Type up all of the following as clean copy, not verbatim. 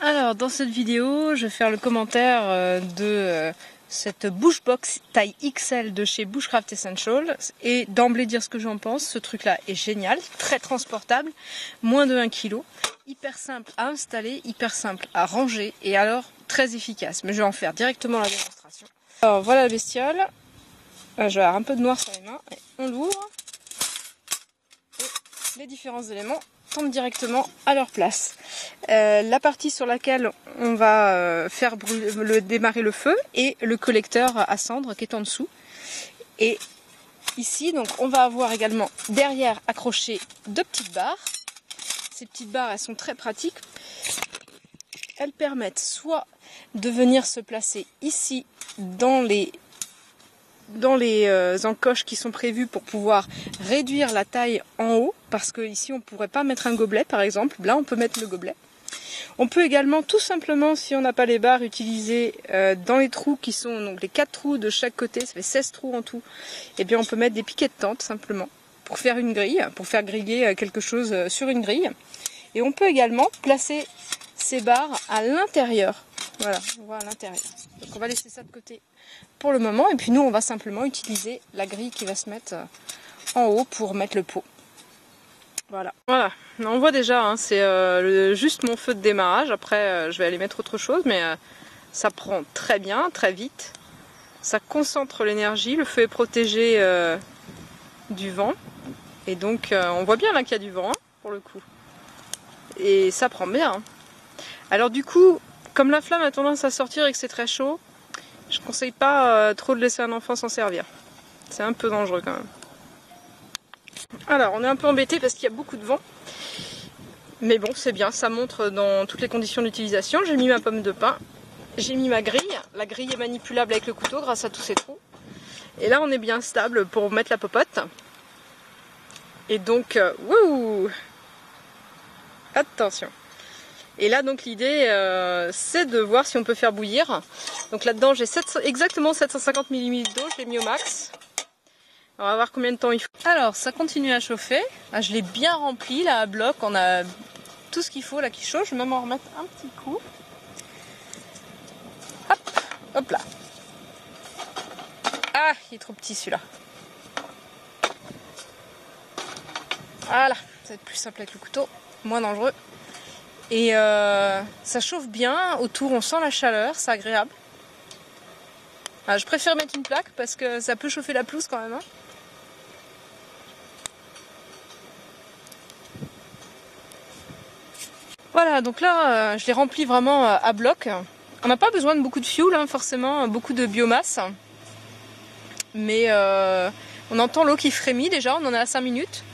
Alors dans cette vidéo, je vais faire le commentaire de cette Bush Box taille XL de chez Bushcraft Essentials et d'emblée dire ce que j'en pense. Ce truc là est génial, très transportable, moins de 1 kg, hyper simple à installer, hyper simple à ranger et alors très efficace. Mais je vais en faire directement la démonstration. Alors voilà la bestiole, je vais avoir un peu de noir sur les mains, et on l'ouvre et les différents éléments tombent directement à leur place. La partie sur laquelle on va faire démarrer le feu et le collecteur à cendres qui est en dessous. Et ici, donc, on va avoir également derrière accroché 2 petites barres. Ces petites barres, elles sont très pratiques. Elles permettent soit de venir se placer ici dans les encoches qui sont prévues pour pouvoir réduire la taille en haut, parce que ici on ne pourrait pas mettre un gobelet par exemple, là on peut mettre le gobelet. On peut également tout simplement, si on n'a pas les barres, utiliser dans les trous qui sont donc les 4 trous de chaque côté, ça fait 16 trous en tout, et bien on peut mettre des piquets de tente simplement pour faire une grille, pour faire griller quelque chose sur une grille. Et on peut également placer ces barres à l'intérieur. Voilà, on voit à l'intérieur. Donc on va laisser ça de côté pour le moment, et puis nous on va simplement utiliser la grille qui va se mettre en haut pour mettre le pot. Voilà, on voit déjà, hein, c'est juste mon feu de démarrage. Après je vais aller mettre autre chose, mais ça prend très bien, très vite. Ça concentre l'énergie, le feu est protégé du vent, et donc on voit bien là qu'il y a du vent, hein, pour le coup. Et ça prend bien. Hein. Alors du coup, comme la flamme a tendance à sortir et que c'est très chaud, je ne conseille pas trop de laisser un enfant s'en servir. C'est un peu dangereux quand même. Alors on est un peu embêté parce qu'il y a beaucoup de vent. Mais bon, c'est bien, ça montre dans toutes les conditions d'utilisation. J'ai mis ma pomme de pin, j'ai mis ma grille. La grille est manipulable avec le couteau grâce à tous ces trous. Et là on est bien stable pour mettre la popote. Et donc, wouh! Attention! Et là donc l'idée c'est de voir si on peut faire bouillir. Donc là-dedans j'ai exactement 750 ml d'eau, je l'ai mis au max. On va voir combien de temps il faut. Alors ça continue à chauffer. Ah, je l'ai bien rempli là à bloc, on a tout ce qu'il faut là qui chauffe. Je vais même en remettre un petit coup. Hop, hop là. Ah, il est trop petit celui-là. Voilà, ça va être plus simple avec le couteau, moins dangereux. Et ça chauffe bien, autour on sent la chaleur, c'est agréable. Alors, je préfère mettre une plaque parce que ça peut chauffer la pelouse quand même. Hein. Voilà, donc là je l'ai rempli vraiment à bloc. On n'a pas besoin de beaucoup de fioul, hein, forcément, beaucoup de biomasse. Mais on entend l'eau qui frémit déjà, on en est à 5 minutes.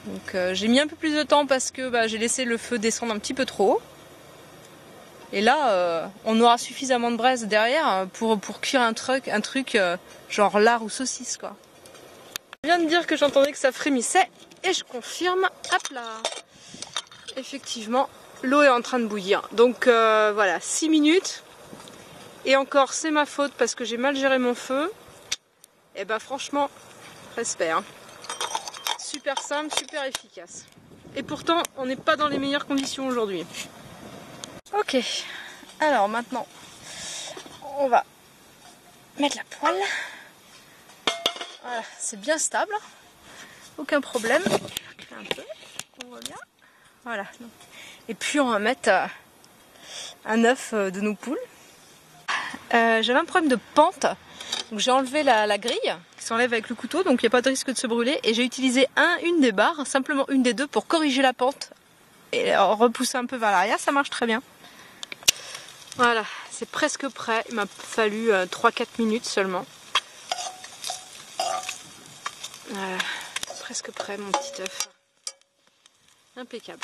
Donc j'ai mis un peu plus de temps parce que j'ai laissé le feu descendre un petit peu trop haut. Et là, on aura suffisamment de braise derrière pour cuire un truc genre lard ou saucisse quoi. Je viens de dire que j'entendais que ça frémissait et je confirme, hop là. Effectivement, l'eau est en train de bouillir. Donc voilà, 6 minutes. Et encore, c'est ma faute parce que j'ai mal géré mon feu. Et bah franchement, respect. Hein. Super simple, super efficace. Et pourtant, on n'est pas dans les meilleures conditions aujourd'hui. Ok, alors maintenant, on va mettre la poêle. Voilà, c'est bien stable, aucun problème. Un peu, on voit bien. Voilà. Et puis on va mettre un œuf de nos poules. J'avais un problème de pente. Donc j'ai enlevé la grille qui s'enlève avec le couteau, donc il n'y a pas de risque de se brûler. Et j'ai utilisé une des barres, simplement une des deux, pour corriger la pente et repousser un peu vers l'arrière, ça marche très bien. Voilà, c'est presque prêt. Il m'a fallu 3-4 minutes seulement. Voilà, presque prêt mon petit œuf. Impeccable.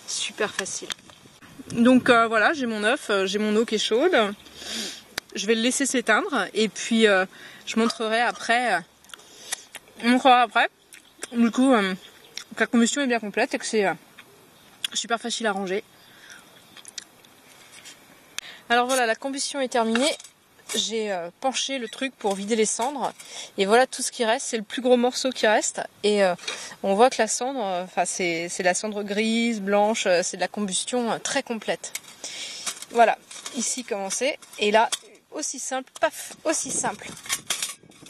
Super facile. Donc voilà, j'ai mon œuf, j'ai mon eau qui est chaude. Je vais le laisser s'éteindre et puis je montrerai après. Du coup, que la combustion est bien complète et que c'est super facile à ranger. Alors voilà, la combustion est terminée. j'ai penché le truc pour vider les cendres. Et voilà tout ce qui reste, c'est le plus gros morceau qui reste. Et on voit que la cendre, enfin c'est la cendre grise, blanche, c'est de la combustion très complète. Voilà, ici commencer. Et là, aussi simple, paf, aussi simple.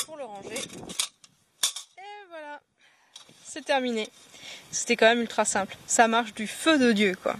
Pour le ranger. Et voilà, c'est terminé. C'était quand même ultra simple. Ça marche du feu de Dieu, quoi.